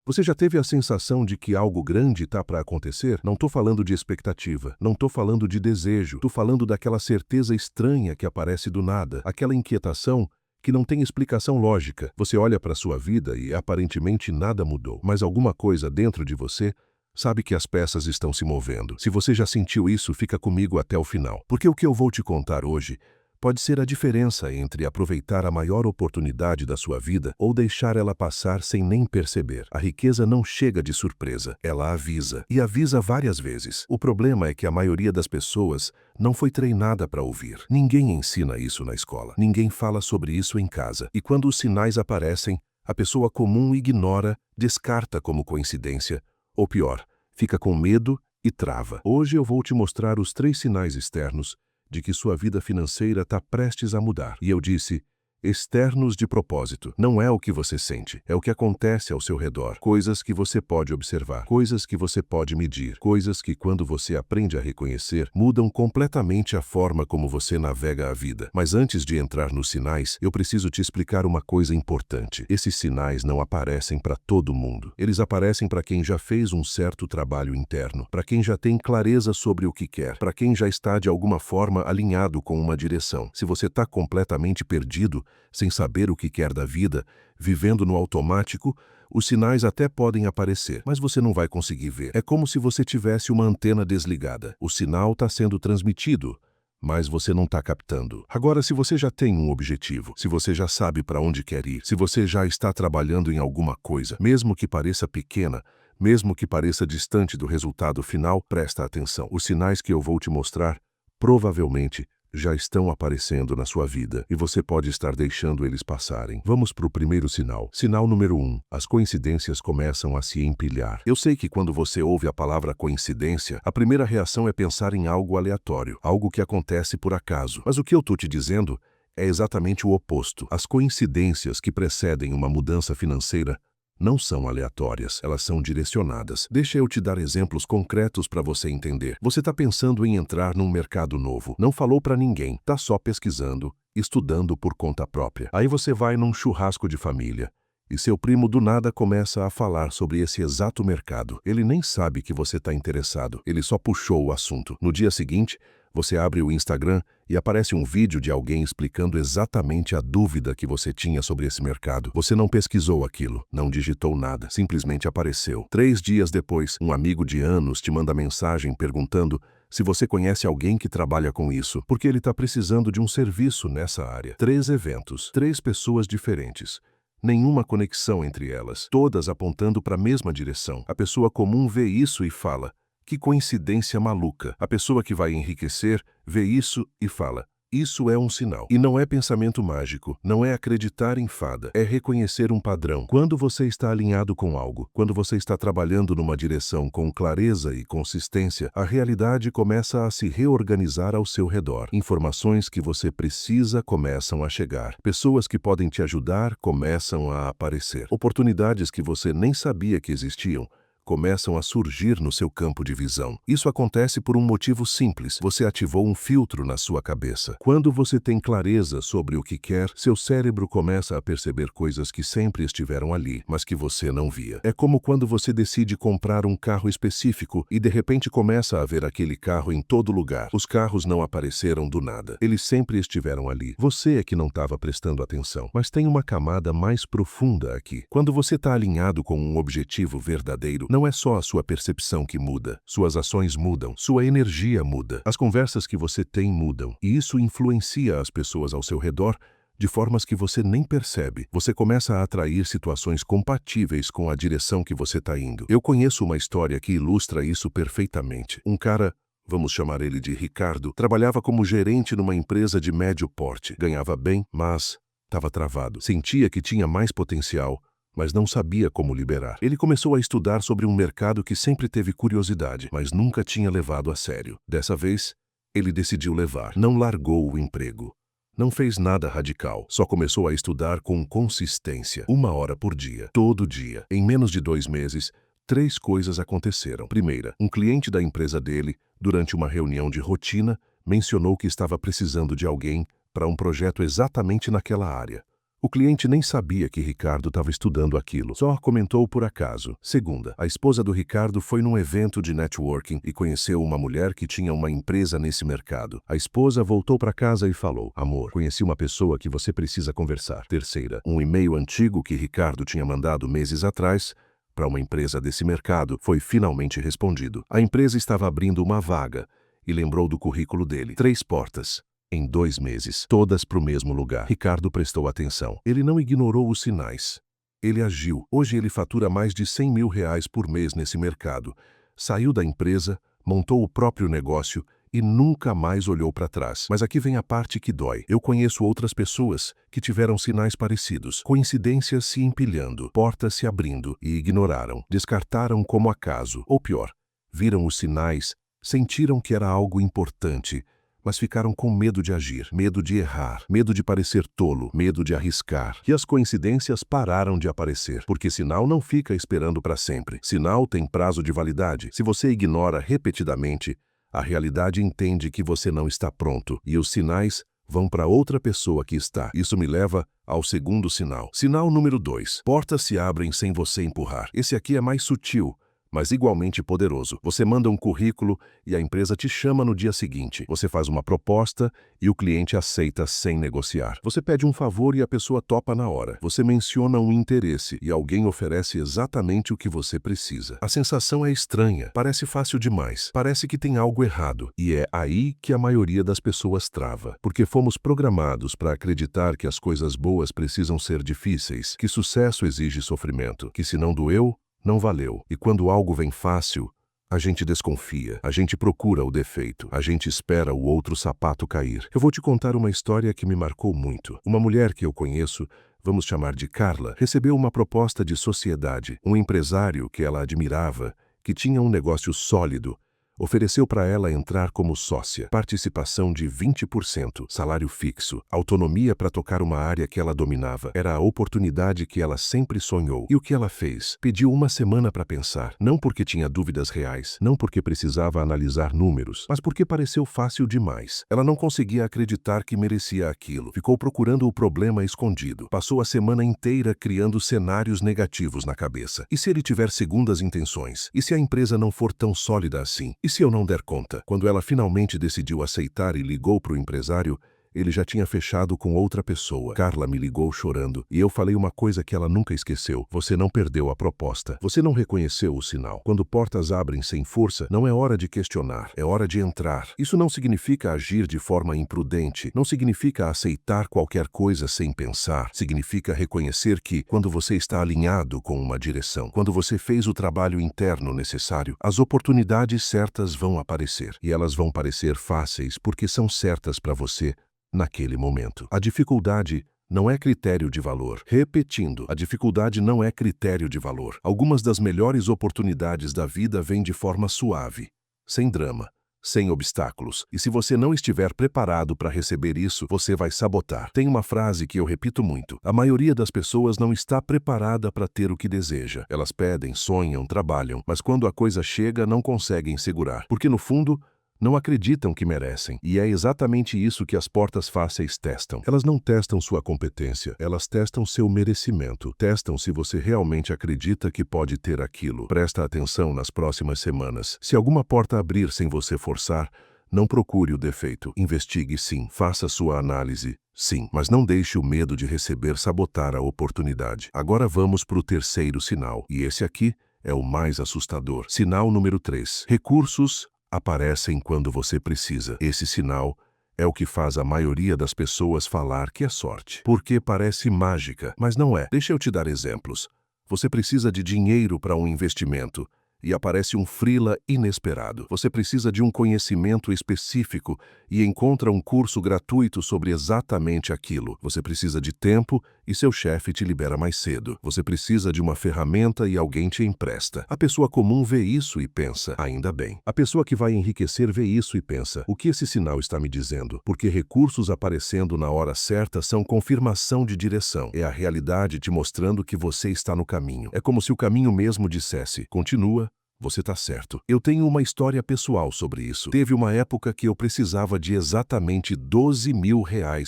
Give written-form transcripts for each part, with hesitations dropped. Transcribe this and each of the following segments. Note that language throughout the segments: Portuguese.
Você já teve a sensação de que algo grande está para acontecer? Não estou falando de expectativa, não estou falando de desejo, estou falando daquela certeza estranha que aparece do nada, aquela inquietação que não tem explicação lógica. Você olha para a sua vida e aparentemente nada mudou, mas alguma coisa dentro de você sabe que as peças estão se movendo. Se você já sentiu isso, fica comigo até o final, porque o que eu vou te contar hoje pode ser a diferença entre aproveitar a maior oportunidade da sua vida ou deixar ela passar sem nem perceber. A riqueza não chega de surpresa, ela avisa, e avisa várias vezes. O problema é que a maioria das pessoas não foi treinada para ouvir. Ninguém ensina isso na escola, ninguém fala sobre isso em casa. E quando os sinais aparecem, a pessoa comum ignora, descarta como coincidência, ou pior, fica com medo e trava. Hoje eu vou te mostrar os 3 sinais externos de que sua vida financeira está prestes a mudar. E eu disse, externos de propósito. Não é o que você sente, é o que acontece ao seu redor. Coisas que você pode observar, coisas que você pode medir, coisas que, quando você aprende a reconhecer, mudam completamente a forma como você navega a vida. Mas antes de entrar nos sinais, eu preciso te explicar uma coisa importante. Esses sinais não aparecem para todo mundo. Eles aparecem para quem já fez um certo trabalho interno, para quem já tem clareza sobre o que quer, para quem já está de alguma forma alinhado com uma direção. Se você está completamente perdido, sem saber o que quer da vida, vivendo no automático, os sinais até podem aparecer, mas você não vai conseguir ver. É como se você tivesse uma antena desligada. O sinal está sendo transmitido, mas você não está captando. Agora, se você já tem um objetivo, se você já sabe para onde quer ir, se você já está trabalhando em alguma coisa, mesmo que pareça pequena, mesmo que pareça distante do resultado final, presta atenção. Os sinais que eu vou te mostrar, provavelmente, já estão aparecendo na sua vida e você pode estar deixando eles passarem. Vamos para o primeiro sinal. Sinal número 1. As coincidências começam a se empilhar. Eu sei que quando você ouve a palavra coincidência, a primeira reação é pensar em algo aleatório, algo que acontece por acaso. Mas o que eu estou te dizendo é exatamente o oposto. As coincidências que precedem uma mudança financeira não são aleatórias, elas são direcionadas. Deixa eu te dar exemplos concretos para você entender. Você está pensando em entrar num mercado novo, não falou para ninguém, está só pesquisando, estudando por conta própria. Aí você vai num churrasco de família e seu primo do nada começa a falar sobre esse exato mercado. Ele nem sabe que você está interessado, ele só puxou o assunto. No dia seguinte, você abre o Instagram e aparece um vídeo de alguém explicando exatamente a dúvida que você tinha sobre esse mercado. Você não pesquisou aquilo, não digitou nada, simplesmente apareceu. 3 dias depois, um amigo de anos te manda mensagem perguntando se você conhece alguém que trabalha com isso, porque ele está precisando de um serviço nessa área. 3 eventos, 3 pessoas diferentes. Nenhuma conexão entre elas, todas apontando para a mesma direção. A pessoa comum vê isso e fala, que coincidência maluca. A pessoa que vai enriquecer vê isso e fala, isso é um sinal. E não é pensamento mágico, não é acreditar em fada, é reconhecer um padrão. Quando você está alinhado com algo, quando você está trabalhando numa direção com clareza e consistência, a realidade começa a se reorganizar ao seu redor. Informações que você precisa começam a chegar. Pessoas que podem te ajudar começam a aparecer. Oportunidades que você nem sabia que existiam começam a surgir no seu campo de visão. Isso acontece por um motivo simples. Você ativou um filtro na sua cabeça. Quando você tem clareza sobre o que quer, seu cérebro começa a perceber coisas que sempre estiveram ali, mas que você não via. É como quando você decide comprar um carro específico e de repente começa a ver aquele carro em todo lugar. Os carros não apareceram do nada. Eles sempre estiveram ali. Você é que não estava prestando atenção. Mas tem uma camada mais profunda aqui. Quando você está alinhado com um objetivo verdadeiro, não é só a sua percepção que muda, suas ações mudam, sua energia muda, as conversas que você tem mudam, e isso influencia as pessoas ao seu redor de formas que você nem percebe. Você começa a atrair situações compatíveis com a direção que você está indo. Eu conheço uma história que ilustra isso perfeitamente. Um cara, vamos chamar ele de Ricardo, trabalhava como gerente numa empresa de médio porte, ganhava bem, mas estava travado, sentia que tinha mais potencial, mas não sabia como liberar. Ele começou a estudar sobre um mercado que sempre teve curiosidade, mas nunca tinha levado a sério. Dessa vez, ele decidiu levar. Não largou o emprego. Não fez nada radical, só começou a estudar com consistência, 1 hora por dia, todo dia. Em menos de 2 meses, 3 coisas aconteceram. Primeira, um cliente da empresa dele, durante uma reunião de rotina, mencionou que estava precisando de alguém para um projeto exatamente naquela área. O cliente nem sabia que Ricardo estava estudando aquilo, só comentou por acaso. Segunda, a esposa do Ricardo foi num evento de networking e conheceu uma mulher que tinha uma empresa nesse mercado. A esposa voltou para casa e falou: amor, conheci uma pessoa que você precisa conversar. Terceira, um e-mail antigo que Ricardo tinha mandado meses atrás para uma empresa desse mercado foi finalmente respondido. A empresa estava abrindo uma vaga e lembrou do currículo dele. 3 portas. Em 2 meses, todas para o mesmo lugar. Ricardo prestou atenção. Ele não ignorou os sinais. Ele agiu. Hoje ele fatura mais de R$100 mil por mês nesse mercado. Saiu da empresa, montou o próprio negócio e nunca mais olhou para trás. Mas aqui vem a parte que dói. Eu conheço outras pessoas que tiveram sinais parecidos. Coincidências se empilhando, portas se abrindo e ignoraram. Descartaram como acaso. Ou pior, viram os sinais, sentiram que era algo importante, mas ficaram com medo de agir, medo de errar, medo de parecer tolo, medo de arriscar. E as coincidências pararam de aparecer, porque sinal não fica esperando para sempre. Sinal tem prazo de validade. Se você ignora repetidamente, a realidade entende que você não está pronto, e os sinais vão para outra pessoa que está. Isso me leva ao segundo sinal. Sinal número 2. Portas se abrem sem você empurrar. Esse aqui é mais sutil, mas igualmente poderoso. Você manda um currículo e a empresa te chama no dia seguinte. Você faz uma proposta e o cliente aceita sem negociar. Você pede um favor e a pessoa topa na hora. Você menciona um interesse e alguém oferece exatamente o que você precisa. A sensação é estranha, parece fácil demais, parece que tem algo errado. E é aí que a maioria das pessoas trava, porque fomos programados para acreditar que as coisas boas precisam ser difíceis, que sucesso exige sofrimento, que se não doeu, não valeu. E quando algo vem fácil, a gente desconfia, a gente procura o defeito, a gente espera o outro sapato cair. Eu vou te contar uma história que me marcou muito. Uma mulher que eu conheço, vamos chamar de Carla, recebeu uma proposta de sociedade. Um empresário que ela admirava, que tinha um negócio sólido, ofereceu para ela entrar como sócia, participação de 20%, salário fixo, autonomia para tocar uma área que ela dominava. Era a oportunidade que ela sempre sonhou. E o que ela fez? Pediu uma semana para pensar, não porque tinha dúvidas reais, não porque precisava analisar números, mas porque pareceu fácil demais. Ela não conseguia acreditar que merecia aquilo. Ficou procurando o problema escondido. Passou a semana inteira criando cenários negativos na cabeça. E se ele tiver segundas intenções? E se a empresa não for tão sólida assim? E se eu não der conta? Quando ela finalmente decidiu aceitar e ligou para o empresário, ele já tinha fechado com outra pessoa. Carla me ligou chorando e eu falei uma coisa que ela nunca esqueceu. Você não perdeu a proposta. Você não reconheceu o sinal. Quando portas abrem sem força, não é hora de questionar, é hora de entrar. Isso não significa agir de forma imprudente, não significa aceitar qualquer coisa sem pensar. Significa reconhecer que, quando você está alinhado com uma direção, quando você fez o trabalho interno necessário, as oportunidades certas vão aparecer. E elas vão parecer fáceis porque são certas para você naquele momento. A dificuldade não é critério de valor. Repetindo, a dificuldade não é critério de valor. Algumas das melhores oportunidades da vida vêm de forma suave, sem drama, sem obstáculos. E se você não estiver preparado para receber isso, você vai sabotar. Tem uma frase que eu repito muito. A maioria das pessoas não está preparada para ter o que deseja. Elas pedem, sonham, trabalham, mas quando a coisa chega, não conseguem segurar. Porque no fundo, não acreditam que merecem. E é exatamente isso que as portas fáceis testam. Elas não testam sua competência, elas testam seu merecimento. Testam se você realmente acredita que pode ter aquilo. Presta atenção nas próximas semanas. Se alguma porta abrir sem você forçar, não procure o defeito. Investigue sim. Faça sua análise. Sim, mas não deixe o medo de receber sabotar a oportunidade. Agora vamos para o terceiro sinal. E esse aqui é o mais assustador. Sinal número 3. Recursos aparecem quando você precisa. Esse sinal é o que faz a maioria das pessoas falar que é sorte. Porque parece mágica, mas não é. Deixa eu te dar exemplos. Você precisa de dinheiro para um investimento e aparece um freela inesperado. Você precisa de um conhecimento específico e encontra um curso gratuito sobre exatamente aquilo. Você precisa de tempo e seu chefe te libera mais cedo. Você precisa de uma ferramenta e alguém te empresta. A pessoa comum vê isso e pensa, ainda bem. A pessoa que vai enriquecer vê isso e pensa, o que esse sinal está me dizendo? Porque recursos aparecendo na hora certa são confirmação de direção. É a realidade te mostrando que você está no caminho. É como se o caminho mesmo dissesse, continua, você está certo. Eu tenho uma história pessoal sobre isso. Teve uma época que eu precisava de exatamente R$12 mil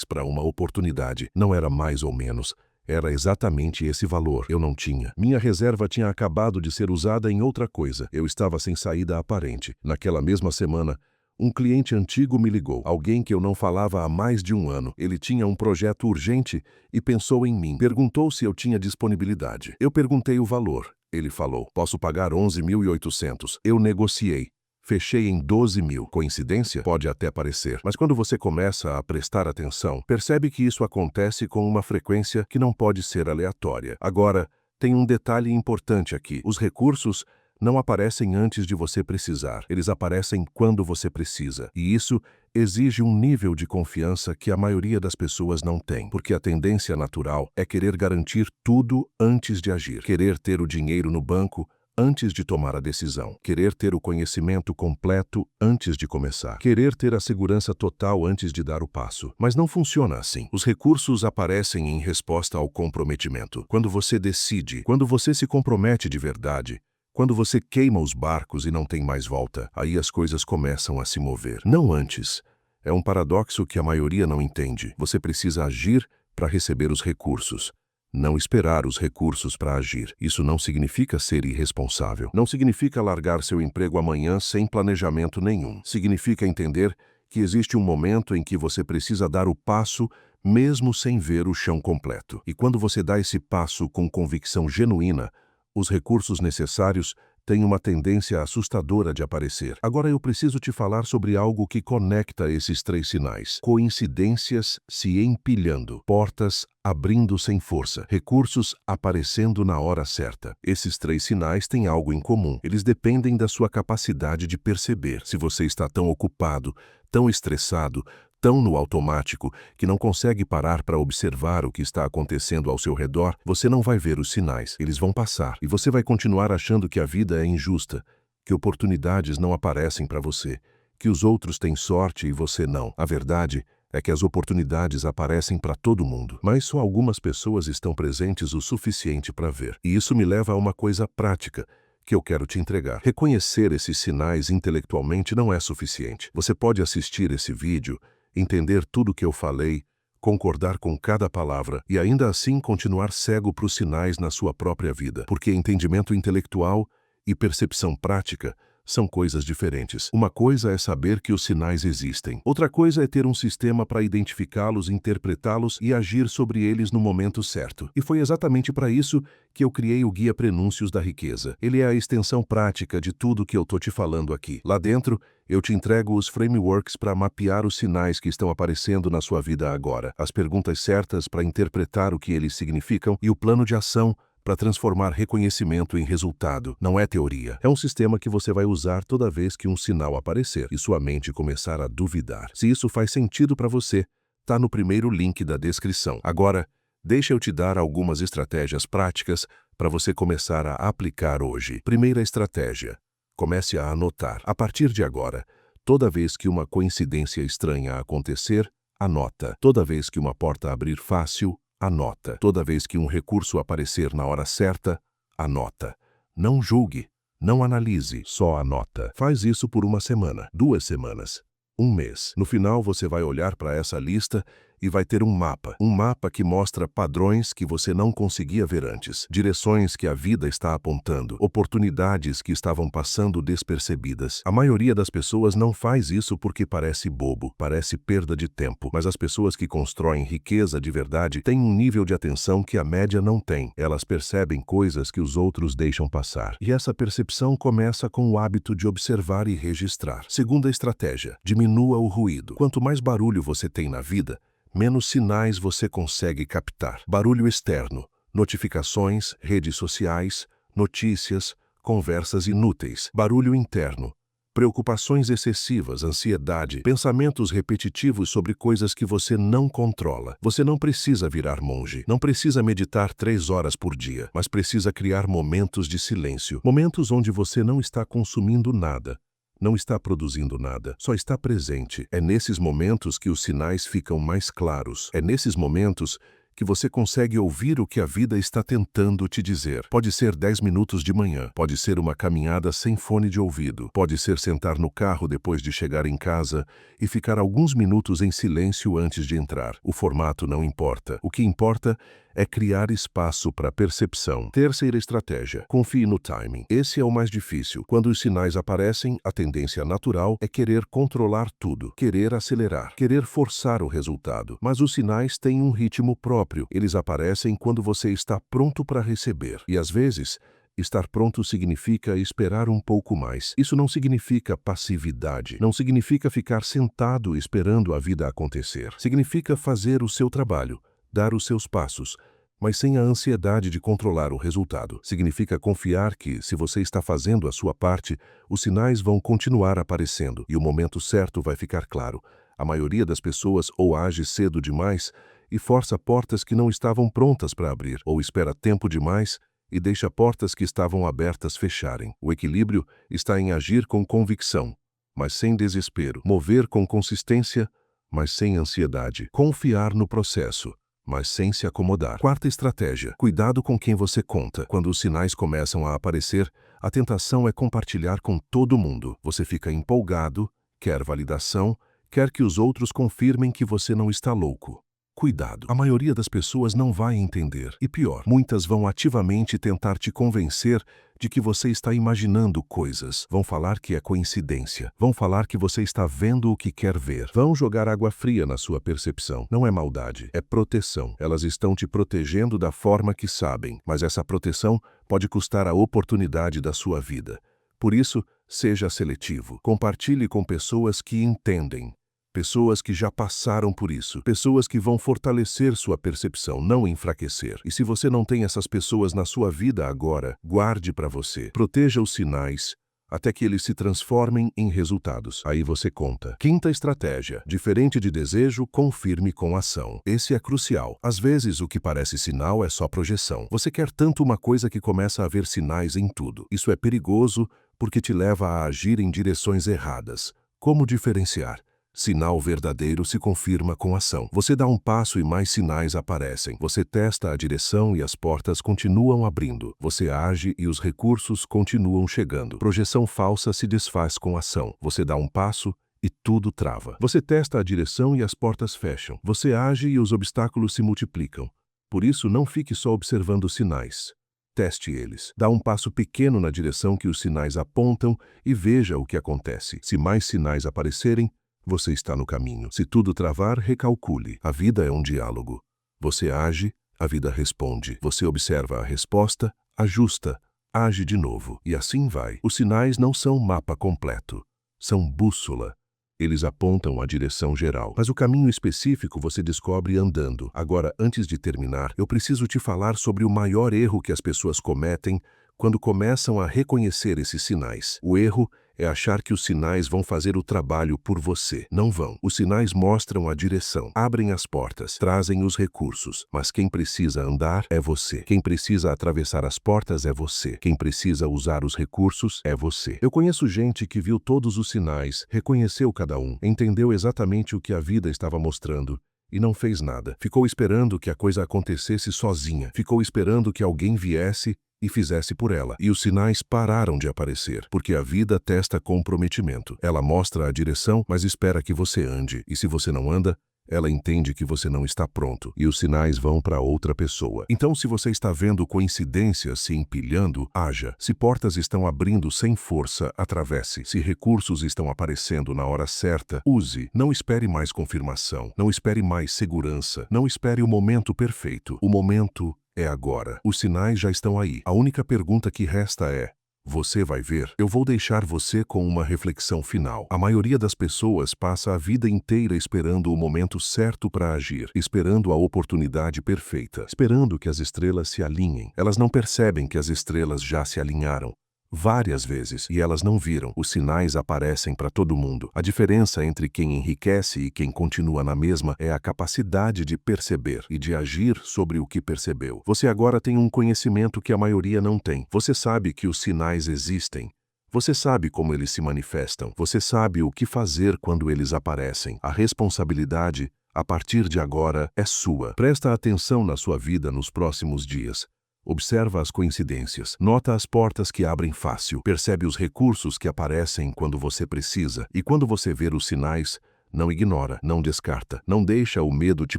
para uma oportunidade. Não era mais ou menos. Era exatamente esse valor. Eu não tinha. Minha reserva tinha acabado de ser usada em outra coisa. Eu estava sem saída aparente. Naquela mesma semana, um cliente antigo me ligou. Alguém que eu não falava há mais de um ano. Ele tinha um projeto urgente e pensou em mim. Perguntou se eu tinha disponibilidade. Eu perguntei o valor. Ele falou, posso pagar 11.800. Eu negociei. Fechei em 12.000. Coincidência? Pode até parecer. Mas quando você começa a prestar atenção, percebe que isso acontece com uma frequência que não pode ser aleatória. Agora, tem um detalhe importante aqui. Os recursos não aparecem antes de você precisar. Eles aparecem quando você precisa. E isso exige um nível de confiança que a maioria das pessoas não tem. Porque a tendência natural é querer garantir tudo antes de agir. Querer ter o dinheiro no banco antes de tomar a decisão. Querer ter o conhecimento completo antes de começar. Querer ter a segurança total antes de dar o passo. Mas não funciona assim. Os recursos aparecem em resposta ao comprometimento. Quando você decide, quando você se compromete de verdade, quando você queima os barcos e não tem mais volta, aí as coisas começam a se mover. Não antes. É um paradoxo que a maioria não entende. Você precisa agir para receber os recursos. Não esperar os recursos para agir. Isso não significa ser irresponsável. Não significa largar seu emprego amanhã sem planejamento nenhum. Significa entender que existe um momento em que você precisa dar o passo mesmo sem ver o chão completo. E quando você dá esse passo com convicção genuína, os recursos necessários têm uma tendência assustadora de aparecer. Agora eu preciso te falar sobre algo que conecta esses três sinais. Coincidências se empilhando, portas abrindo sem força, recursos aparecendo na hora certa. Esses três sinais têm algo em comum. Eles dependem da sua capacidade de perceber. Se você está tão ocupado, tão estressado, tão no automático que não consegue parar para observar o que está acontecendo ao seu redor, você não vai ver os sinais. Eles vão passar. E você vai continuar achando que a vida é injusta, que oportunidades não aparecem para você, que os outros têm sorte e você não. A verdade é que as oportunidades aparecem para todo mundo, mas só algumas pessoas estão presentes o suficiente para ver. E isso me leva a uma coisa prática que eu quero te entregar. Reconhecer esses sinais intelectualmente não é suficiente. Você pode assistir esse vídeo, entender tudo o que eu falei, concordar com cada palavra e ainda assim continuar cego para os sinais na sua própria vida, porque entendimento intelectual e percepção prática são coisas diferentes. Uma coisa é saber que os sinais existem. Outra coisa é ter um sistema para identificá-los, interpretá-los e agir sobre eles no momento certo. E foi exatamente para isso que eu criei o Guia Prenúncios da Riqueza. Ele é a extensão prática de tudo que eu tô te falando aqui. Lá dentro, eu te entrego os frameworks para mapear os sinais que estão aparecendo na sua vida agora, as perguntas certas para interpretar o que eles significam e o plano de ação para transformar reconhecimento em resultado. Não é teoria. É um sistema que você vai usar toda vez que um sinal aparecer e sua mente começar a duvidar. Se isso faz sentido para você, tá no primeiro link da descrição. Agora, deixa eu te dar algumas estratégias práticas para você começar a aplicar hoje. Primeira estratégia: comece a anotar. A partir de agora, toda vez que uma coincidência estranha acontecer, anota. Toda vez que uma porta abrir fácil, anota. Toda vez que um recurso aparecer na hora certa, anota. Não julgue, não analise, só anota. Faz isso por uma semana, 2 semanas, 1 mês. No final você vai olhar para essa lista e vai ter um mapa que mostra padrões que você não conseguia ver antes, direções que a vida está apontando, oportunidades que estavam passando despercebidas. A maioria das pessoas não faz isso porque parece bobo, parece perda de tempo, mas as pessoas que constroem riqueza de verdade têm um nível de atenção que a média não tem. Elas percebem coisas que os outros deixam passar. E essa percepção começa com o hábito de observar e registrar. Segunda estratégia: diminua o ruído. Quanto mais barulho você tem na vida, menos sinais você consegue captar. Barulho externo, notificações, redes sociais, notícias, conversas inúteis. Barulho interno, preocupações excessivas, ansiedade, pensamentos repetitivos sobre coisas que você não controla. Você não precisa virar monge, não precisa meditar 3 horas por dia, mas precisa criar momentos de silêncio. Momentos onde você não está consumindo nada, não está produzindo nada, só está presente. É nesses momentos que os sinais ficam mais claros. É nesses momentos que você consegue ouvir o que a vida está tentando te dizer. Pode ser 10 minutos de manhã, pode ser uma caminhada sem fone de ouvido, pode ser sentar no carro depois de chegar em casa e ficar alguns minutos em silêncio antes de entrar. O formato não importa. O que importa é criar espaço para percepção. Terceira estratégia: confie no timing. Esse é o mais difícil. Quando os sinais aparecem, a tendência natural é querer controlar tudo, querer acelerar, querer forçar o resultado. Mas os sinais têm um ritmo próprio. Eles aparecem quando você está pronto para receber. E às vezes, estar pronto significa esperar um pouco mais. Isso não significa passividade. Não significa ficar sentado esperando a vida acontecer. Significa fazer o seu trabalho, dar os seus passos, mas sem a ansiedade de controlar o resultado. Significa confiar que, se você está fazendo a sua parte, os sinais vão continuar aparecendo e o momento certo vai ficar claro. A maioria das pessoas ou age cedo demais e força portas que não estavam prontas para abrir, ou espera tempo demais e deixa portas que estavam abertas fecharem. O equilíbrio está em agir com convicção, mas sem desespero. Mover com consistência, mas sem ansiedade. Confiar no processo, mas sem se acomodar. Quarta estratégia: cuidado com quem você conta. Quando os sinais começam a aparecer, a tentação é compartilhar com todo mundo. Você fica empolgado, quer validação, quer que os outros confirmem que você não está louco. Cuidado, a maioria das pessoas não vai entender. E pior, muitas vão ativamente tentar te convencer de que você está imaginando coisas. Vão falar que é coincidência. Vão falar que você está vendo o que quer ver. Vão jogar água fria na sua percepção. Não é maldade, é proteção. Elas estão te protegendo da forma que sabem, mas essa proteção pode custar a oportunidade da sua vida. Por isso, seja seletivo. Compartilhe com pessoas que entendem. Pessoas que já passaram por isso. Pessoas que vão fortalecer sua percepção, não enfraquecer. E se você não tem essas pessoas na sua vida agora, guarde para você. Proteja os sinais até que eles se transformem em resultados. Aí você conta. Quinta estratégia: diferente de desejo, confirme com ação. Esse é crucial. Às vezes, o que parece sinal é só projeção. Você quer tanto uma coisa que começa a ver sinais em tudo. Isso é perigoso porque te leva a agir em direções erradas. Como diferenciar? Sinal verdadeiro se confirma com ação. Você dá um passo e mais sinais aparecem. Você testa a direção e as portas continuam abrindo. Você age e os recursos continuam chegando. Projeção falsa se desfaz com ação. Você dá um passo e tudo trava. Você testa a direção e as portas fecham. Você age e os obstáculos se multiplicam. Por isso, não fique só observando os sinais. Teste eles. Dá um passo pequeno na direção que os sinais apontam e veja o que acontece. Se mais sinais aparecerem, você está no caminho. Se tudo travar, recalcule. A vida é um diálogo. Você age, a vida responde. Você observa a resposta, ajusta, age de novo. E assim vai. Os sinais não são mapa completo. São bússola. Eles apontam a direção geral. Mas o caminho específico você descobre andando. Agora, antes de terminar, eu preciso te falar sobre o maior erro que as pessoas cometem quando começam a reconhecer esses sinais. O erro é achar que os sinais vão fazer o trabalho por você. Não vão. Os sinais mostram a direção, abrem as portas, trazem os recursos. Mas quem precisa andar é você. Quem precisa atravessar as portas é você. Quem precisa usar os recursos é você. Eu conheço gente que viu todos os sinais, reconheceu cada um, entendeu exatamente o que a vida estava mostrando e não fez nada. Ficou esperando que a coisa acontecesse sozinha. Ficou esperando que alguém viesse e fizesse por ela. E os sinais pararam de aparecer, porque a vida testa comprometimento. Ela mostra a direção, mas espera que você ande. E se você não anda, ela entende que você não está pronto. E os sinais vão para outra pessoa. Então, se você está vendo coincidências se empilhando, haja. Se portas estão abrindo sem força, atravesse. Se recursos estão aparecendo na hora certa, use. Não espere mais confirmação. Não espere mais segurança. Não espere o momento perfeito. O momento é agora. Os sinais já estão aí. A única pergunta que resta é: você vai ver? Eu vou deixar você com uma reflexão final. A maioria das pessoas passa a vida inteira esperando o momento certo para agir, esperando a oportunidade perfeita, esperando que as estrelas se alinhem. Elas não percebem que as estrelas já se alinharam várias vezes e elas não viram. Os sinais aparecem para todo mundo. A diferença entre quem enriquece e quem continua na mesma é a capacidade de perceber e de agir sobre o que percebeu. Você agora tem um conhecimento que a maioria não tem. Você sabe que os sinais existem. Você sabe como eles se manifestam. Você sabe o que fazer quando eles aparecem. A responsabilidade, a partir de agora, é sua. Presta atenção na sua vida nos próximos dias. Observa as coincidências, nota as portas que abrem fácil, percebe os recursos que aparecem quando você precisa, e quando você ver os sinais, Não ignora, não descarta, não deixa o medo te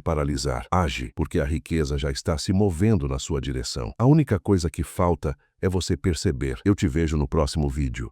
paralisar. Age, porque a riqueza já está se movendo na sua direção. A única coisa que falta é você perceber. Eu te vejo no próximo vídeo.